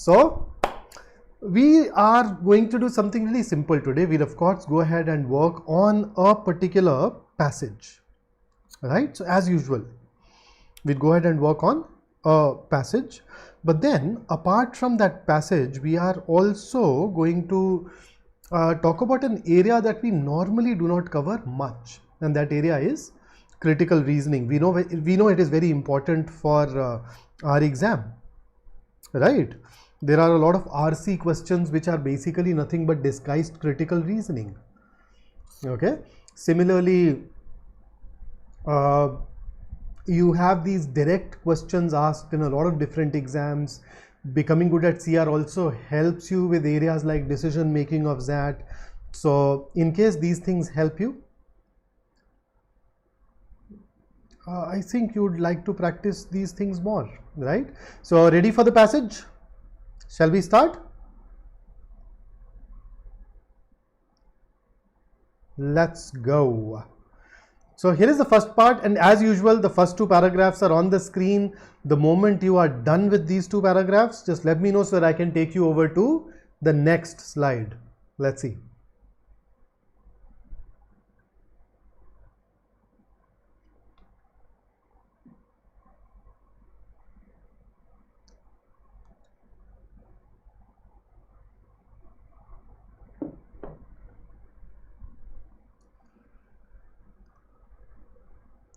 So we are going to do something really simple today. We'll of course go ahead and work on a particular passage, right? So as usual, we'll go ahead and work on a passage, but then apart from that passage, we are also going to talk about an area that we normally do not cover much, and that area is critical reasoning. We know it is very important for our exam, right? There are a lot of RC questions which are basically nothing but disguised critical reasoning. Okay. Similarly, you have these direct questions asked in a lot of different exams. Becoming good at CR also helps you with areas like decision making of that. So in case these things help you, I think you would like to practice these things more, right? So ready for the passage? Shall we start? Let's go. So here is the first part, and as usual, the first two paragraphs are on the screen. The moment you are done with these two paragraphs, just let me know so that I can take you over to the next slide. Let's see.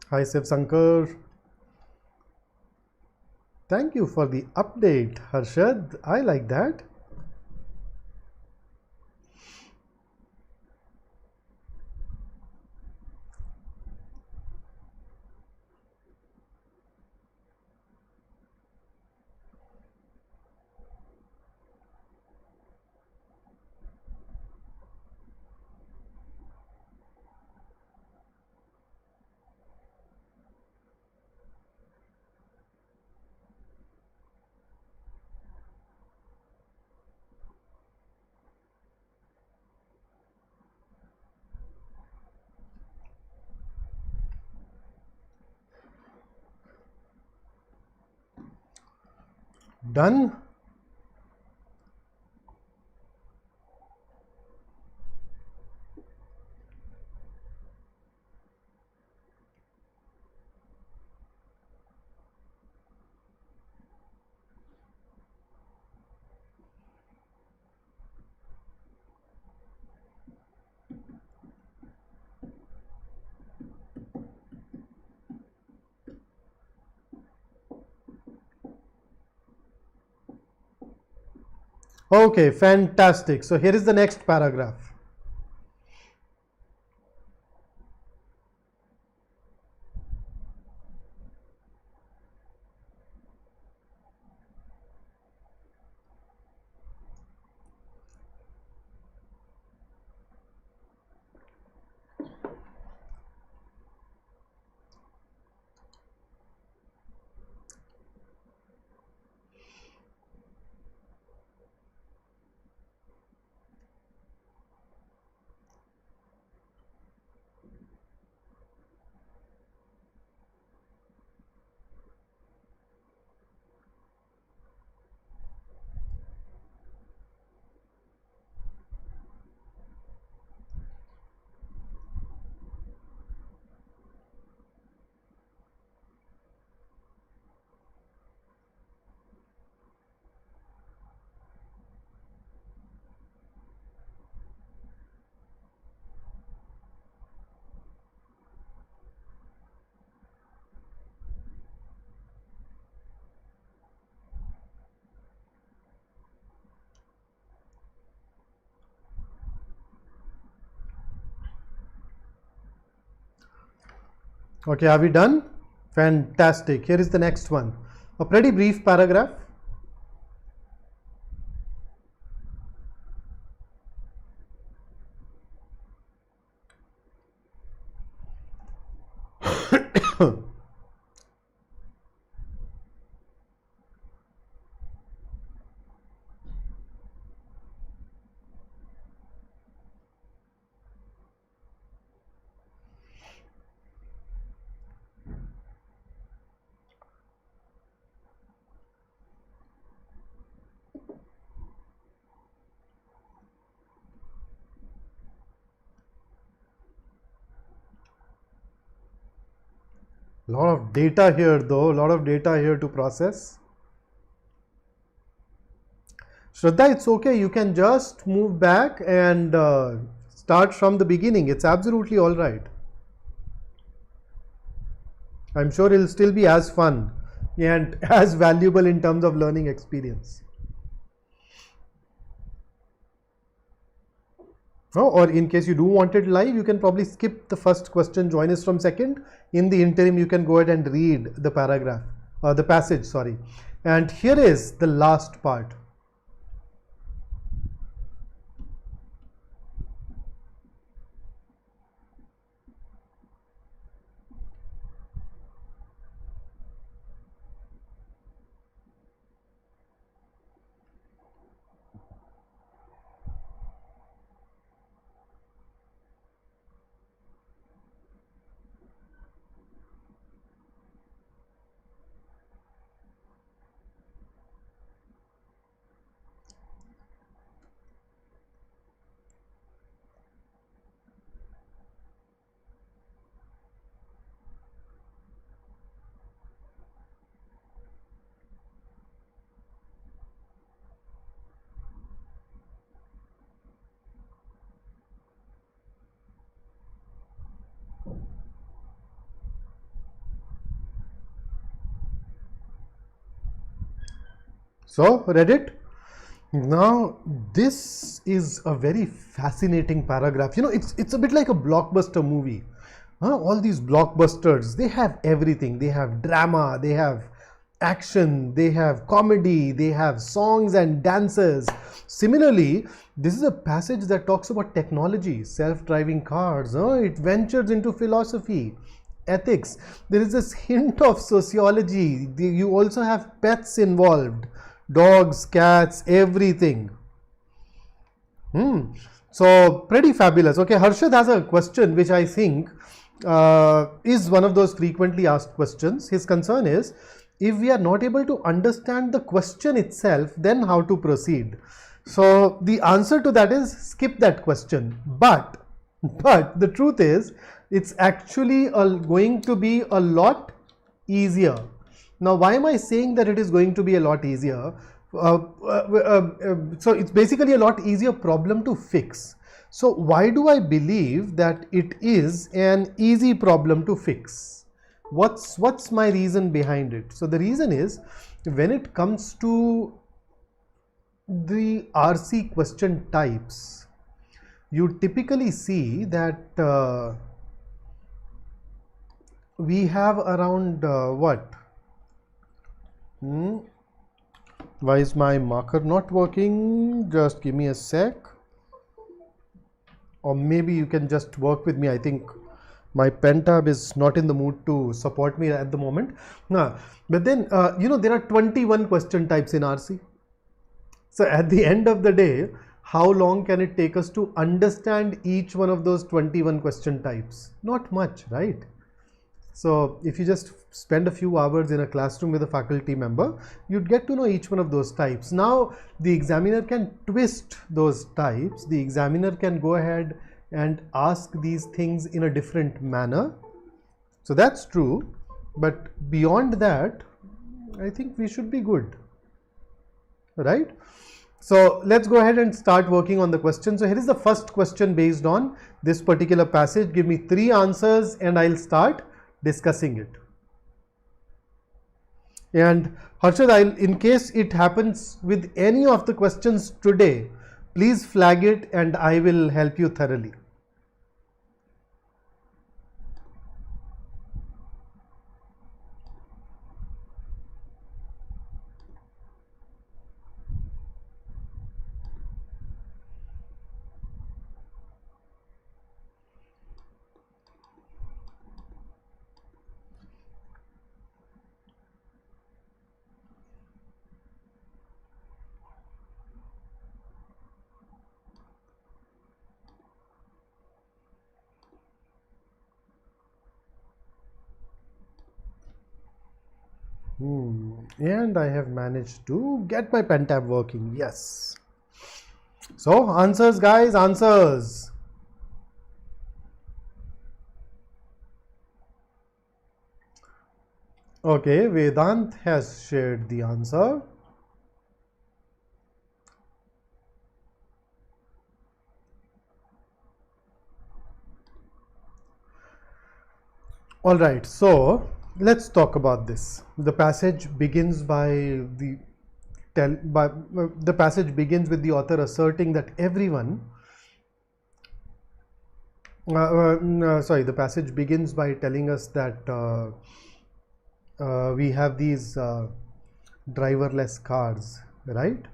Hi Shiv Sankar. Thank you for the update, Harshad. I like that. Done. Okay, fantastic. So here is the next paragraph. Okay, are we done? Fantastic. Here is the next one. A pretty brief paragraph. lot of data here though, a lot of data here to process. Shraddha, it's okay, you can just move back and start from the beginning. It's absolutely all right. I'm sure it'll still be as fun and as valuable in terms of learning experience. Oh, or in case you do want it live, you can probably skip the first question, join us from second. In the interim, you can go ahead and read the paragraph, the passage, sorry. And here is the last part. So, read it? Now, this is a very fascinating paragraph. You know, it's a bit like a blockbuster movie. All these blockbusters, they have everything. They have drama, they have action, they have comedy, they have songs and dances. Similarly, this is a passage that talks about technology, self-driving cars. It ventures into philosophy, ethics. There is this hint of sociology. You also have pets involved. Dogs, cats, everything. So pretty fabulous. Okay, Harshad has a question which I think is one of those frequently asked questions. His concern is, if we are not able to understand the question itself, then how to proceed? So the answer to that is skip that question. But the truth is, it's actually going to be a lot easier. Now, why am I saying that it is going to be a lot easier? So it's basically a lot easier problem to fix. So why do I believe that it is an easy problem to fix? What's my reason behind it? So the reason is, when it comes to the RC question types, you typically see that we have around what? Why is my marker not working? Just give me a sec. Or maybe you can just work with me. I think my pen tab is not in the mood to support me at the moment. But then, you know, there are 21 question types in RC. So at the end of the day, how long can it take us to understand each one of those 21 question types? Not much, right? So if you just spend a few hours in a classroom with a faculty member, you'd get to know each one of those types. Now the examiner can twist those types. The examiner can go ahead and ask these things in a different manner. So that's true. But beyond that, I think we should be good, right? So let's go ahead and start working on the question. So here is the first question based on this particular passage. Give me 3 answers and I'll start discussing it. And Harshad, in case it happens with any of the questions today, please flag it and I will help you thoroughly. And I have managed to get my pen tab working. Yes. So answers, guys, answers. Okay, Vedant has shared the answer. All right, so let's talk about this. The passage begins the passage begins with the author asserting that everyone. The passage begins by telling us that we have these driverless cars, right?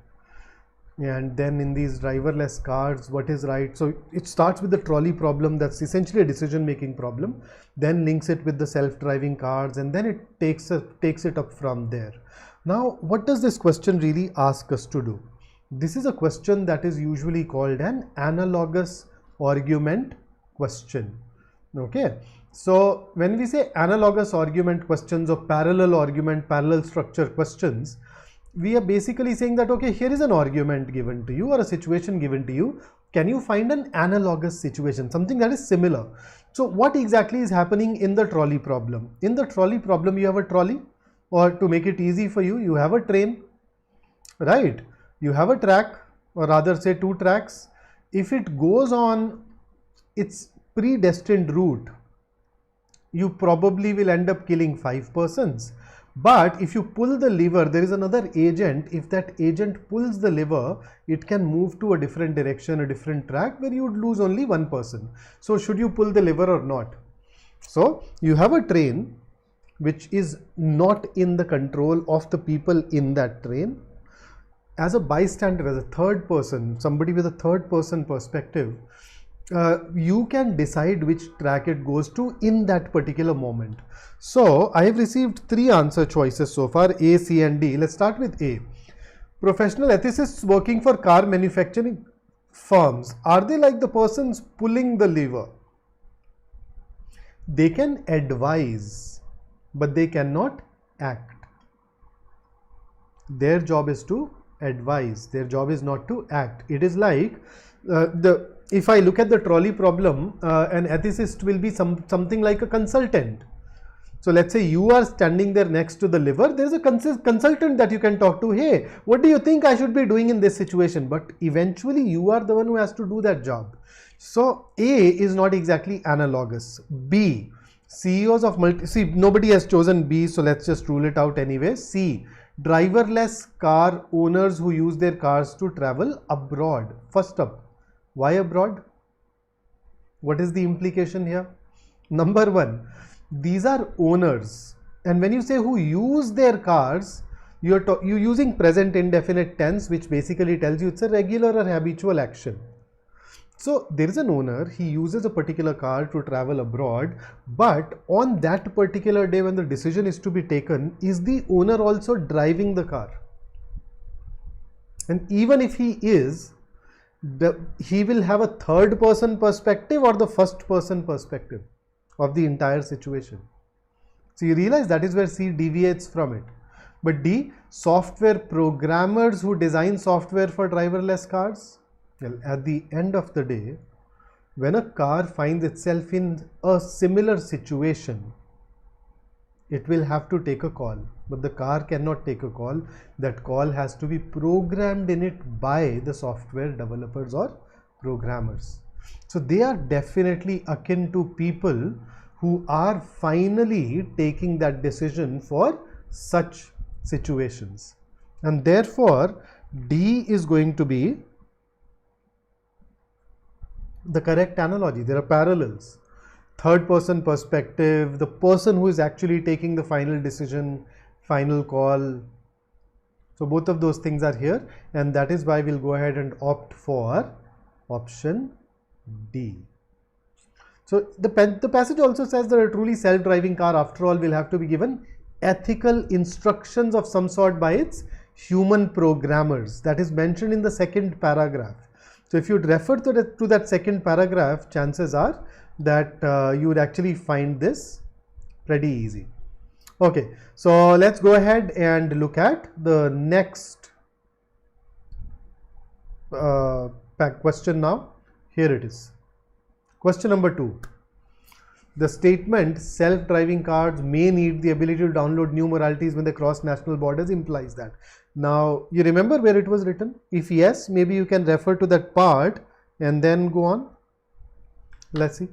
And then in these driverless cars, what is right? So it starts with the trolley problem, that's essentially a decision making problem, then links it with the self-driving cars, and then it takes it up from there. Now, what does this question really ask us to do? This is a question that is usually called an analogous argument question. Okay, so when we say analogous argument questions or parallel structure questions, we are basically saying that, okay, here is an argument given to you or a situation given to you. Can you find an analogous situation, something that is similar? So what exactly is happening in the trolley problem? In the trolley problem, you have a trolley, or to make it easy for you, you have a train, right? You have a track, or rather say two tracks. If it goes on its predestined route, you probably will end up killing 5 persons. But if you pull the lever, there is another agent. If that agent pulls the lever, it can move to a different direction, a different track, where you would lose only 1 person. So should you pull the lever or not? So you have a train which is not in the control of the people in that train. As a bystander, as a third person, somebody with a third person perspective, you can decide which track it goes to in that particular moment. So I have received 3 answer choices so far, A, C and D. Let's start with A. Professional ethicists working for car manufacturing firms, are they like the persons pulling the lever? They can advise, but they cannot act. Their job is to advise, their job is not to act. It is like if I look at the trolley problem, an ethicist will be something like a consultant. So let's say you are standing there next to the lever, there is a consultant that you can talk to. Hey, what do you think I should be doing in this situation? But eventually you are the one who has to do that job. So A is not exactly analogous. B, CEOs of nobody has chosen B, so let's just rule it out anyway. C, driverless car owners who use their cars to travel abroad. First up, why abroad? What is the implication here? Number 1, these are owners, and when you say who use their cars, you're using present indefinite tense, which basically tells you it's a regular or habitual action. So there is an owner, he uses a particular car to travel abroad, but on that particular day when the decision is to be taken, is the owner also driving the car? And even if he is, he will have a third person perspective or the first person perspective of the entire situation. So you realize that is where C deviates from it. But D, software programmers who design software for driverless cars. Well, at the end of the day, when a car finds itself in a similar situation, it will have to take a call, but the car cannot take a call. That call has to be programmed in it by the software developers or programmers. So they are definitely akin to people who are finally taking that decision for such situations. And therefore, D is going to be the correct analogy. There are parallels. Third person perspective, the person who is actually taking the final decision, final call. So both of those things are here, and that is why we'll go ahead and opt for option D. So the passage also says that a truly self-driving car, after all, will have to be given ethical instructions of some sort by its human programmers. That is mentioned in the second paragraph. So if you refer to that second paragraph, chances are that you would actually find this pretty easy. Okay, so let's go ahead and look at the next question now. Here it is. Question number 2. The statement self-driving cars may need the ability to download new moralities when they cross national borders implies that. Now, you remember where it was written? If yes, maybe you can refer to that part and then go on. Let's see.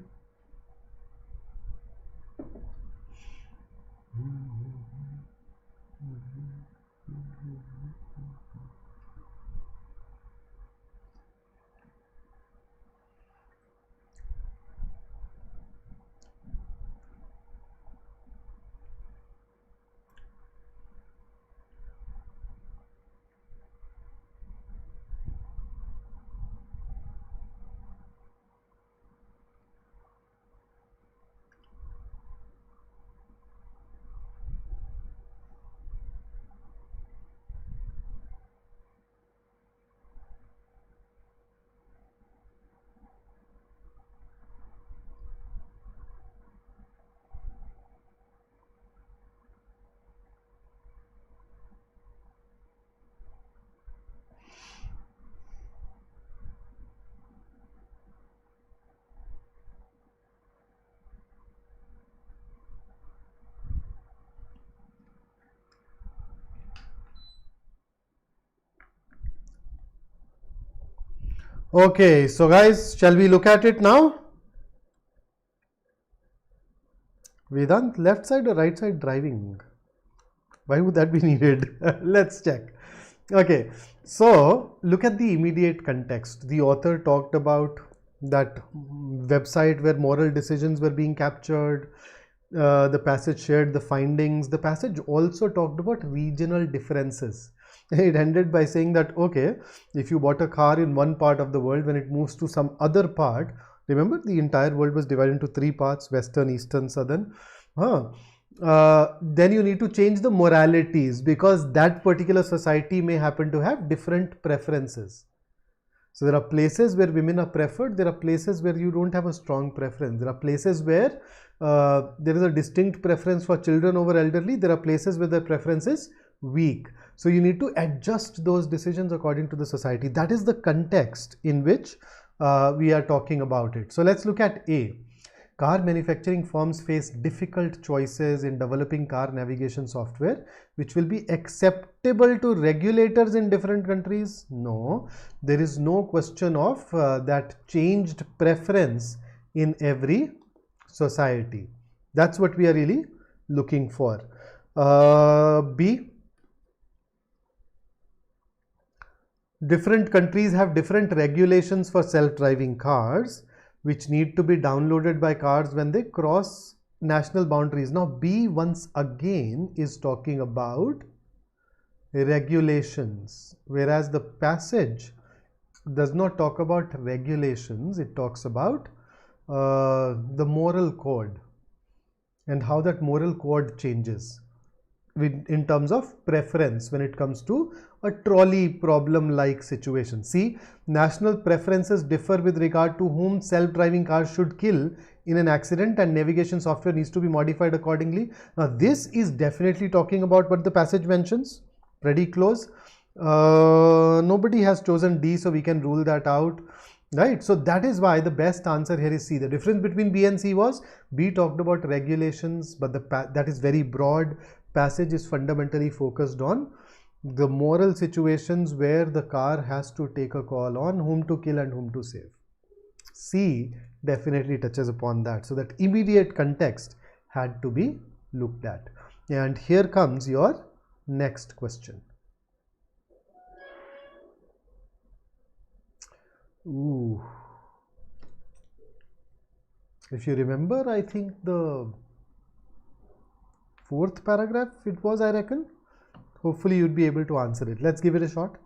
Okay, so guys, shall we look at it now? Vedant, left side or right side driving? Why would that be needed? Let's check. Okay, so look at the immediate context. The author talked about that website where moral decisions were being captured. The passage shared the findings. The passage also talked about regional differences. It ended by saying that, okay, if you bought a car in one part of the world, when it moves to some other part, remember the entire world was divided into three parts: Western, Eastern, Southern. Then you need to change the moralities because that particular society may happen to have different preferences. So there are places where women are preferred, there are places where you don't have a strong preference, there are places where there is a distinct preference for children over elderly, there are places where the preference is weak. So you need to adjust those decisions according to the society. That is the context in which we are talking about it. So let's look at A. Car manufacturing firms face difficult choices in developing car navigation software which will be acceptable to regulators in different countries. No, there is no question of that changed preference in every society. That's what we are really looking for. B. Different countries have different regulations for self-driving cars which need to be downloaded by cars when they cross national boundaries. Now B once again is talking about regulations, whereas the passage does not talk about regulations, it talks about the moral code and how that moral code changes in terms of preference when it comes to a trolley problem like situation. See, national preferences differ with regard to whom self-driving cars should kill in an accident and navigation software needs to be modified accordingly. Now this is definitely talking about what the passage mentions, pretty close. Nobody has chosen D, so we can rule that out. Right, so that is why the best answer here is C. The difference between B and C was B talked about regulations, but that is very broad. Passage is fundamentally focused on the moral situations where the car has to take a call on whom to kill and whom to save. C definitely touches upon that. So that immediate context had to be looked at. And here comes your next question. Ooh. If you remember, I think the fourth paragraph it was, I reckon. Hopefully you'd be able to answer it. Let's give it a shot.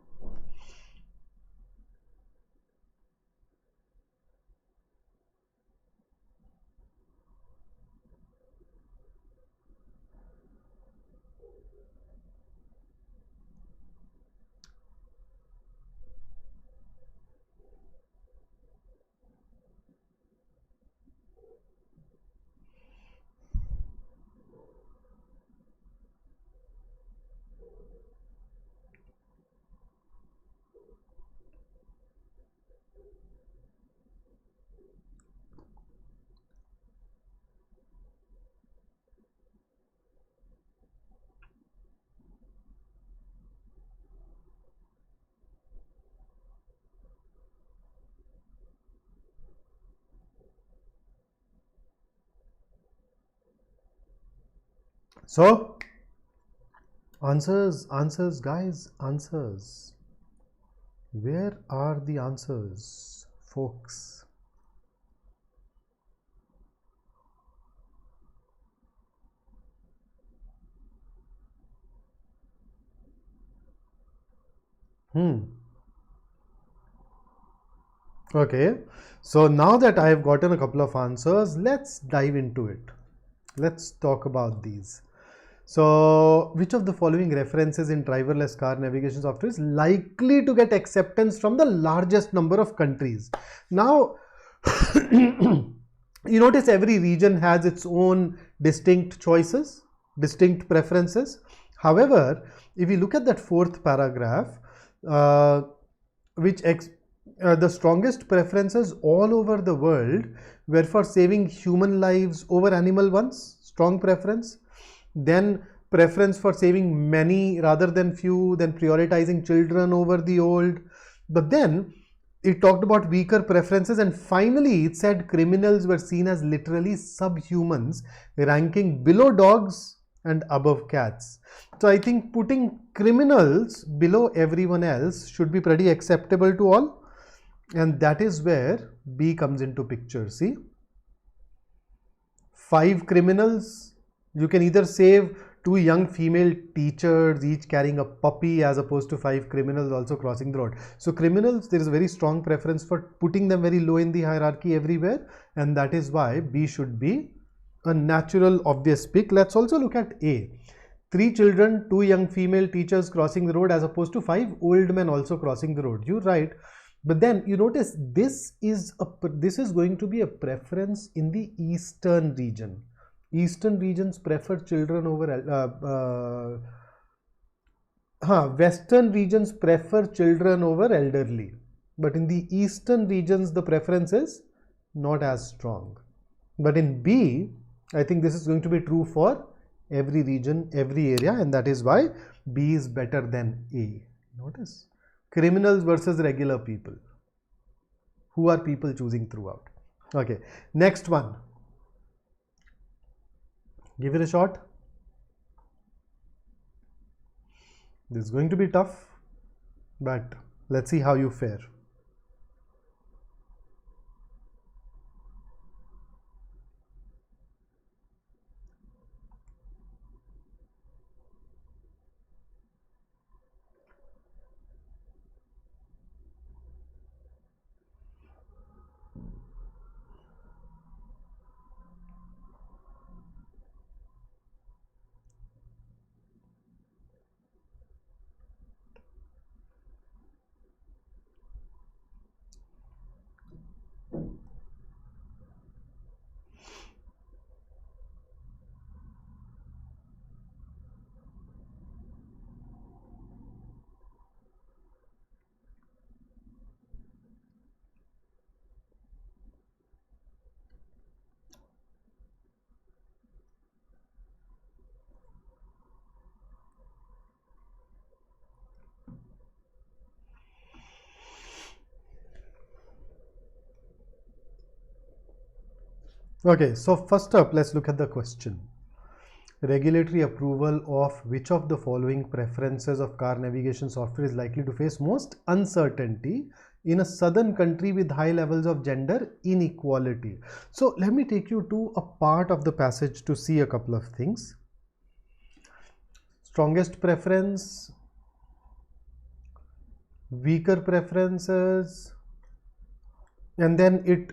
So answers guys, answers. Where are the answers, folks? Okay, so now that I have gotten a couple of answers, let's dive into it. Let's talk about these. So, which of the following references in driverless car navigation software is likely to get acceptance from the largest number of countries? Now, you notice every region has its own distinct choices, distinct preferences. However, if you look at that fourth paragraph, the strongest preferences all over the world were for saving human lives over animal ones, strong preference. Then preference for saving many rather than few, then prioritizing children over the old. But then it talked about weaker preferences, and finally it said criminals were seen as literally subhumans, ranking below dogs and above cats. So I think putting criminals below everyone else should be pretty acceptable to all, and that is where B comes into picture. See, 5 criminals, you can either save 2 young female teachers each carrying a puppy, as opposed to 5 criminals also crossing the road. So criminals, there is a very strong preference for putting them very low in the hierarchy everywhere, and that is why B should be a natural obvious pick. Let's also look at A. 3 children, 2 young female teachers crossing the road, as opposed to 5 old men also crossing the road. You're right. But then you notice this is going to be a preference in the eastern region. Eastern regions prefer children over western regions prefer children over elderly, but in the eastern regions the preference is not as strong. But in B, I think this is going to be true for every region, every area, and that is why B is better than A. Notice, criminals versus regular people. Who are people choosing throughout? Okay, next one. Give it a shot. This is going to be tough, but let's see how you fare. Okay, so first up, let's look at the question. Regulatory approval of which of the following preferences of car navigation software is likely to face most uncertainty in a southern country with high levels of gender inequality? So let me take you to a part of the passage to see a couple of things. Strongest preference, weaker preferences, and then it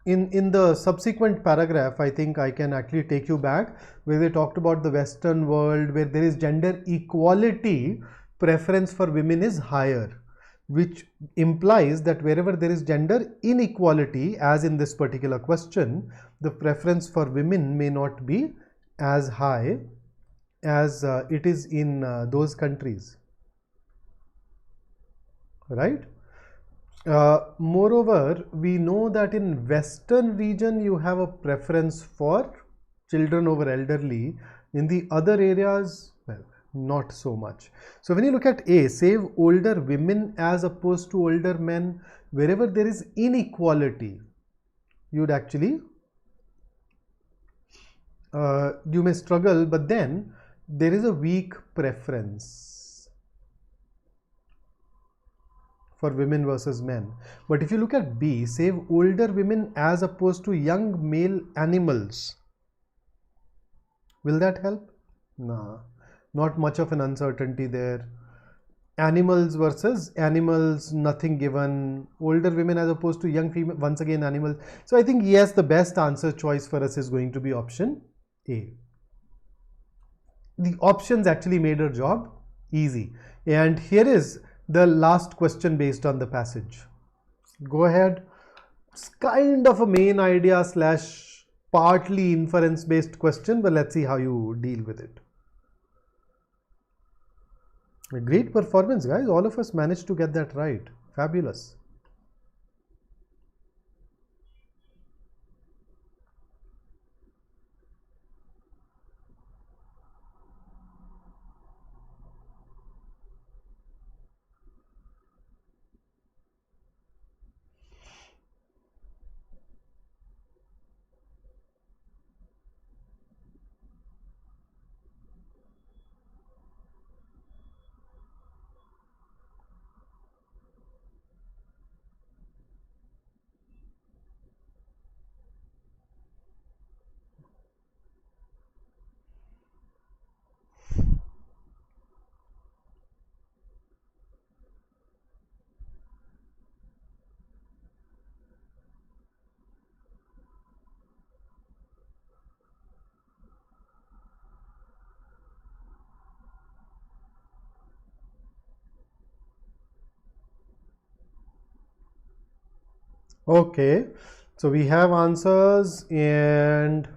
in the subsequent paragraph, I think I can actually take you back where they talked about the Western world where there is gender equality, preference for women is higher, which implies that wherever there is gender inequality, as in this particular question, the preference for women may not be as high as it is in those countries, right? Moreover, we know that in Western region you have a preference for children over elderly. In the other areas, well, not so much. So when you look at A, save older women as opposed to older men, wherever there is inequality, you would actually you may struggle, but then there is a weak preference for women versus men. But if you look at B, save older women as opposed to young male animals, will that help? No, not much of an uncertainty there. Animals versus animals, nothing given. Older women as opposed to young female, once again animals. So I think yes, the best answer choice for us is going to be option A. The options actually made our job easy. And here is the last question based on the passage. Go ahead. It's kind of a main idea slash partly inference based question, but let's see how you deal with it. A great performance, guys. All of us managed to get that right. Fabulous. Okay, so we have answers, and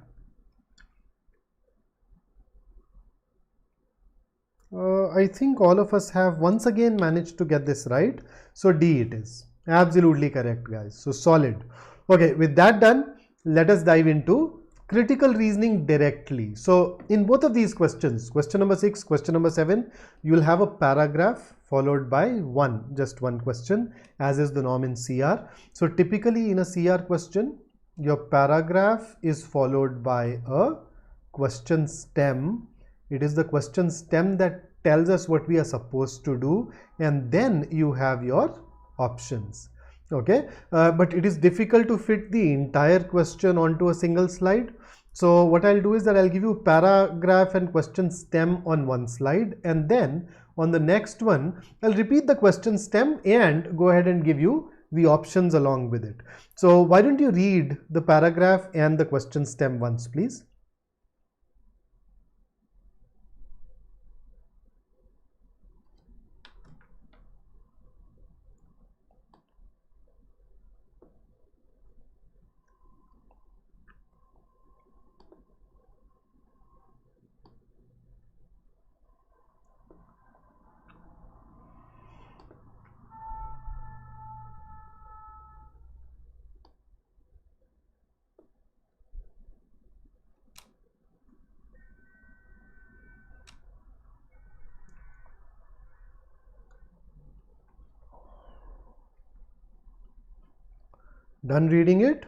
I think all of us have once again managed to get this right. So D it is. Absolutely correct, guys. So solid. Okay, with that done, let us dive into critical reasoning directly. So in both of these questions, question number 6, question number 7, you will have a paragraph followed by just one question, as is the norm in CR. So typically in a CR question, your paragraph is followed by a question stem. It is the question stem that tells us what we are supposed to do, and then you have your options. Okay, but it is difficult to fit the entire question onto a single slide. So what I'll do is that I'll give you paragraph and question stem on one slide, and then on the next one I'll repeat the question stem and go ahead and give you the options along with it. So why don't you read the paragraph and the question stem once, please? Done reading it?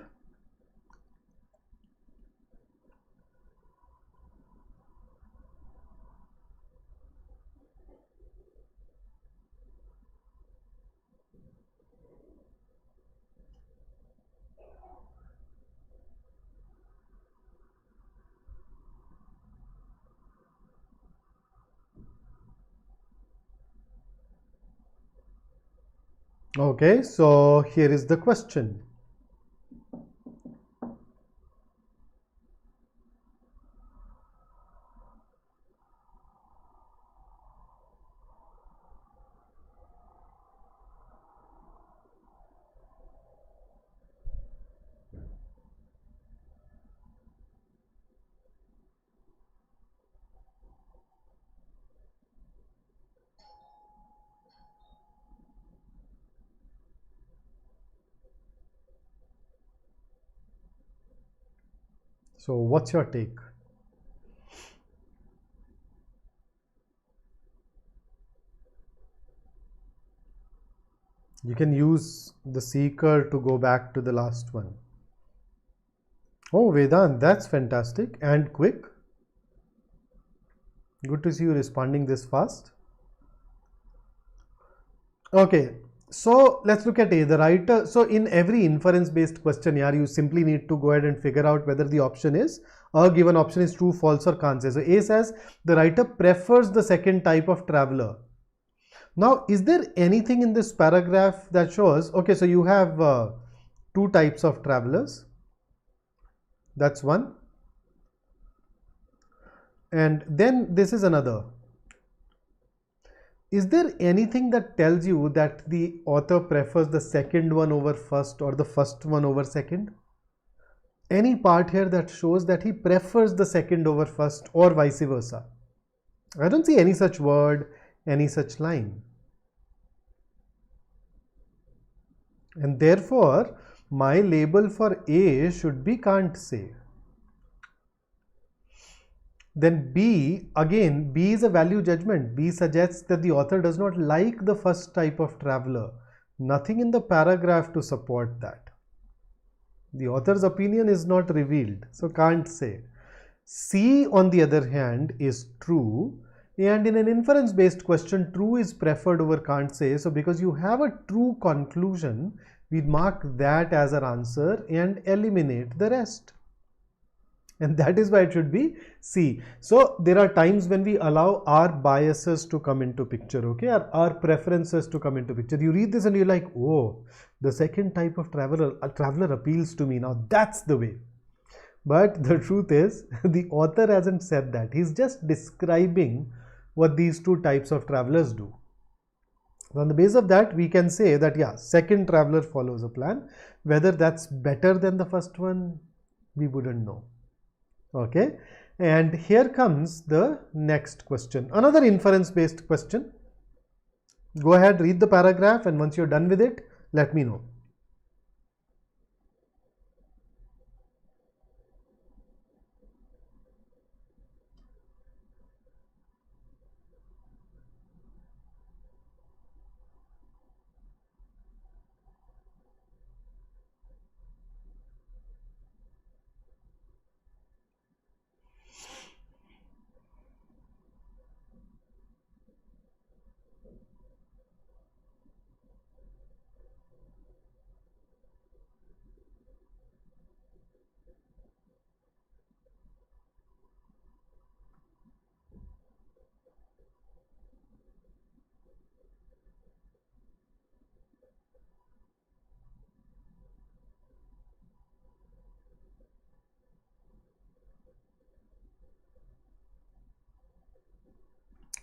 Okay, so here is the question. So what's your take? You can use the seeker to go back to the last one. Oh, Vedant, that's fantastic and quick. Good to see you responding this fast. Okay, so let's look at A. The writer, so in every inference based question here, you simply need to go ahead and figure out whether the option is, a given option is true, false or can't say. So A says the writer prefers the second type of traveler. Now, is there anything in this paragraph that shows, okay, so you have two types of travelers. That's one. And then this is another. Is there anything that tells you that the author prefers the second one over first or the first one over second? Any part here that shows that he prefers the second over first or vice versa? I don't see any such word, any such line. And therefore, my label for A should be can't say. Then B, again, B is a value judgment. B suggests that the author does not like the first type of traveler. Nothing in the paragraph to support that. The author's opinion is not revealed, so can't say. C, on the other hand, is true. And in an inference based question, true is preferred over can't say. So because you have a true conclusion, we mark that as our answer and eliminate the rest. And that is why it should be C. So there are times when we allow our biases to come into picture, okay, our preferences to come into picture. You read this and you're like, oh, the second type of traveler appeals to me. Now that's the way. But the truth is, the author hasn't said that. He's just describing what these two types of travelers do. So on the basis of that, we can say that, yeah, second traveler follows a plan. Whether that's better than the first one, we wouldn't know. Okay, and here comes the next question, another inference based question. Go ahead, read the paragraph, and once you're done with it, let me know.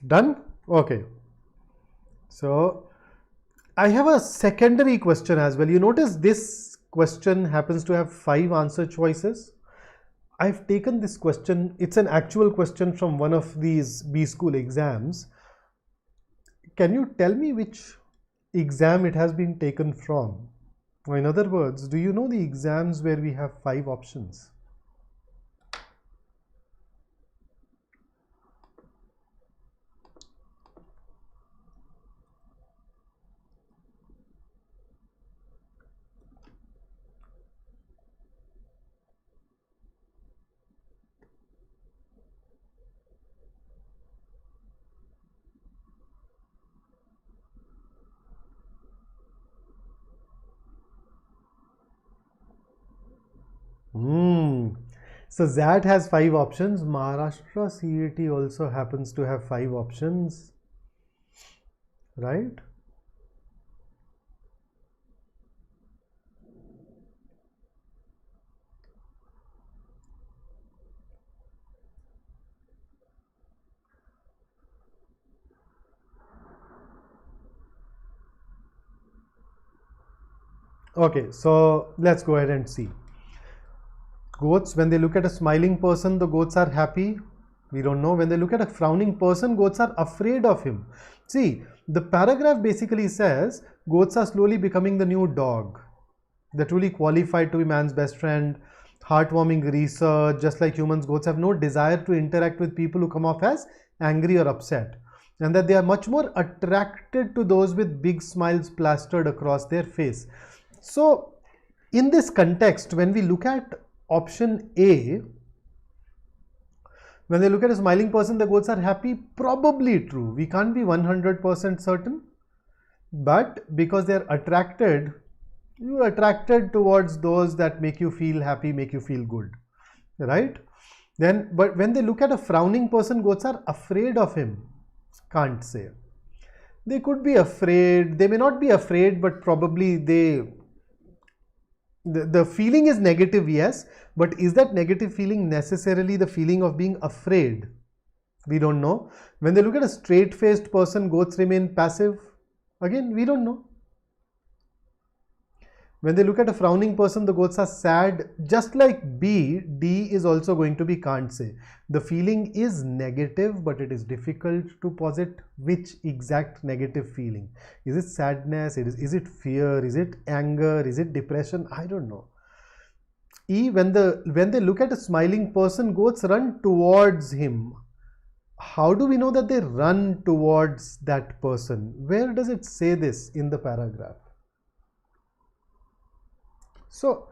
Done? Okay. So I have a secondary question as well. You notice this question happens to have 5 answer choices. I've taken this question, it's an actual question from one of these B school exams. Can you tell me which exam it has been taken from? Or in other words, do you know the exams where we have 5 options? So that has 5 options. Maharashtra CET also happens to have 5 options, right? Okay, so let's go ahead and see. Goats, when they look at a smiling person, the goats are happy. We don't know. When they look at a frowning person, goats are afraid of him. See, the paragraph basically says goats are slowly becoming the new dog. They're truly qualified to be man's best friend. Heartwarming research, just like humans, goats have no desire to interact with people who come off as angry or upset. And that they are much more attracted to those with big smiles plastered across their face. So, in this context, when we look at option A, when they look at a smiling person, the goats are happy, probably true. We can't be 100% certain, but because they're attracted, you're attracted towards those that make you feel happy, make you feel good, right? Then, but when they look at a frowning person, goats are afraid of him. Can't say. They could be afraid, they may not be afraid, but probably the feeling is negative, yes, but is that negative feeling necessarily the feeling of being afraid? We don't know. When they look at a straight-faced person, goats remain passive. Again, we don't know. When they look at a frowning person, the goats are sad. Just like B, D is also going to be can't say. The feeling is negative, but it is difficult to posit which exact negative feeling. Is it sadness? Is it fear? Is it anger? Is it depression? I don't know. E, when they look at a smiling person, goats run towards him. How do we know that they run towards that person? Where does it say this in the paragraph? So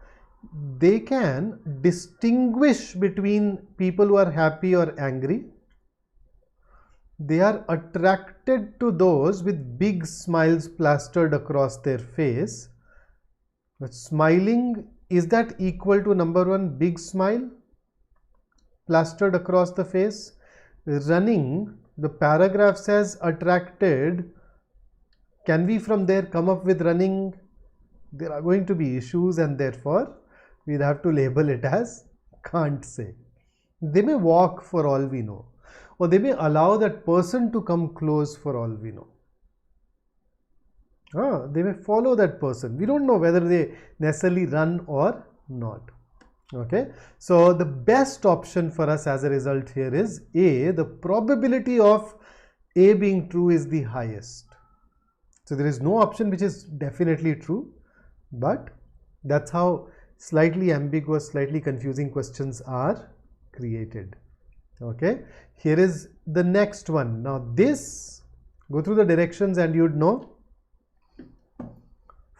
they can distinguish between people who are happy or angry. They are attracted to those with big smiles plastered across their face. But smiling, is that equal to number one, big smile plastered across the face? Running, the paragraph says attracted. Can we from there come up with running? There are going to be issues, and therefore we'll have to label it as can't say. They may walk for all we know, or they may allow that person to come close for all we know. They may follow that person. We don't know whether they necessarily run or not. Okay, so the best option for us as a result here is A. The probability of A being true is the highest. So there is no option which is definitely true, but that's how slightly ambiguous, slightly confusing questions are created. Okay, here is the next one. Now this, go through the directions and you'd know.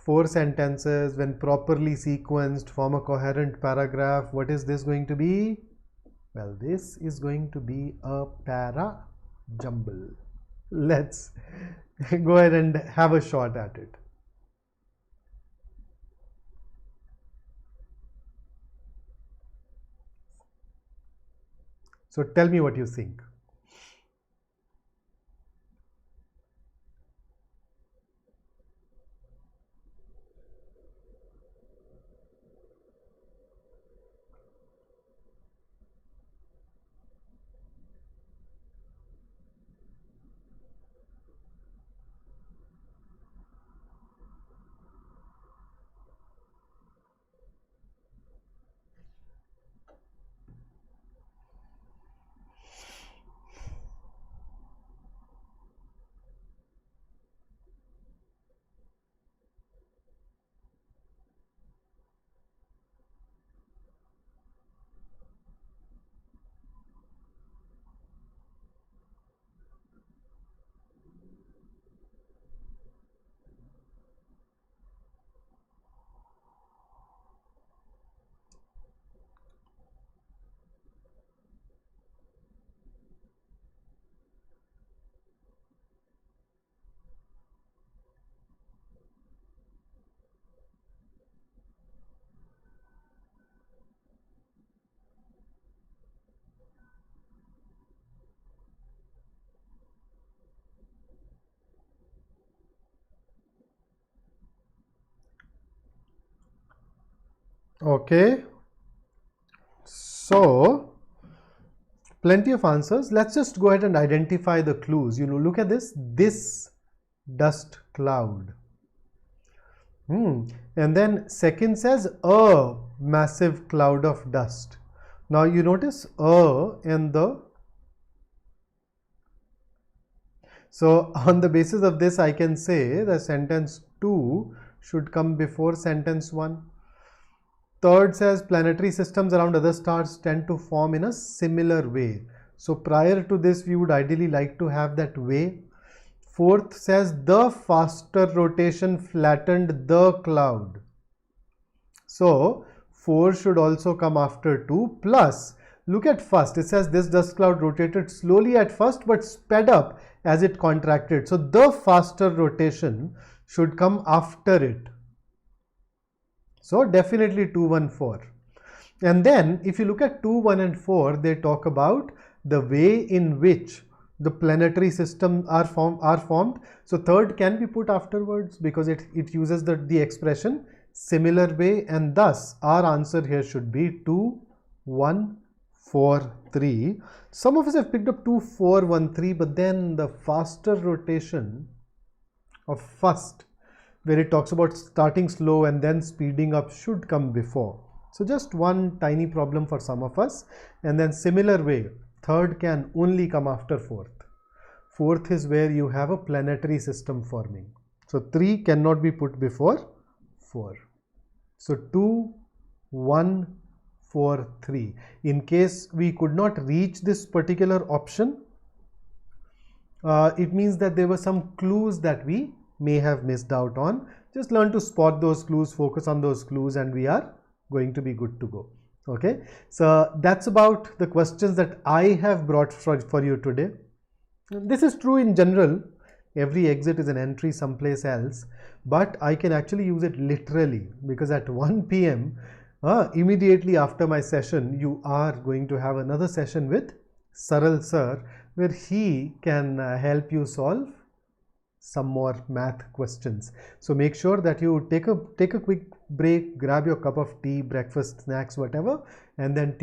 4 sentences, when properly sequenced, form a coherent paragraph. What is this going to be? Well, this is going to be a para-jumble. Let's go ahead and have a shot at it. So tell me what you think. Okay, so plenty of answers. Let's just go ahead and identify the clues. You know, look at this dust cloud. And then second says a massive cloud of dust. Now you notice and the. So on the basis of this, I can say the sentence 2 should come before sentence 1. Third says planetary systems around other stars tend to form in a similar way. So prior to this, we would ideally like to have that way. Fourth says the faster rotation flattened the cloud. So 4 should also come after 2, plus look at first. It says this dust cloud rotated slowly at first but sped up as it contracted. So the faster rotation should come after it. So definitely 2, 1, 4. And then if you look at 2, 1 and 4, they talk about the way in which the planetary systems are formed. So third can be put afterwards because it uses the expression similar way, and thus our answer here should be 2, 1, 4, 3. Some of us have picked up 2, 4, 1, 3, but then the faster rotation of first, where it talks about starting slow and then speeding up, should come before. So just one tiny problem for some of us. And then similar way, third can only come after fourth. Fourth is where you have a planetary system forming. So 3 cannot be put before 4. So 2, 1, 4, 3. In case we could not reach this particular option, it means that there were some clues that we may have missed out on. Just learn to spot those clues, focus on those clues, and we are going to be good to go. Okay, so that's about the questions that I have brought for you today. This is true in general. Every exit is an entry someplace else, but I can actually use it literally, because at 1 p.m. Immediately after my session, you are going to have another session with Saral sir, where he can help you solve some more math questions. So make sure that you take a quick break, grab your cup of tea, breakfast, snacks, whatever, and then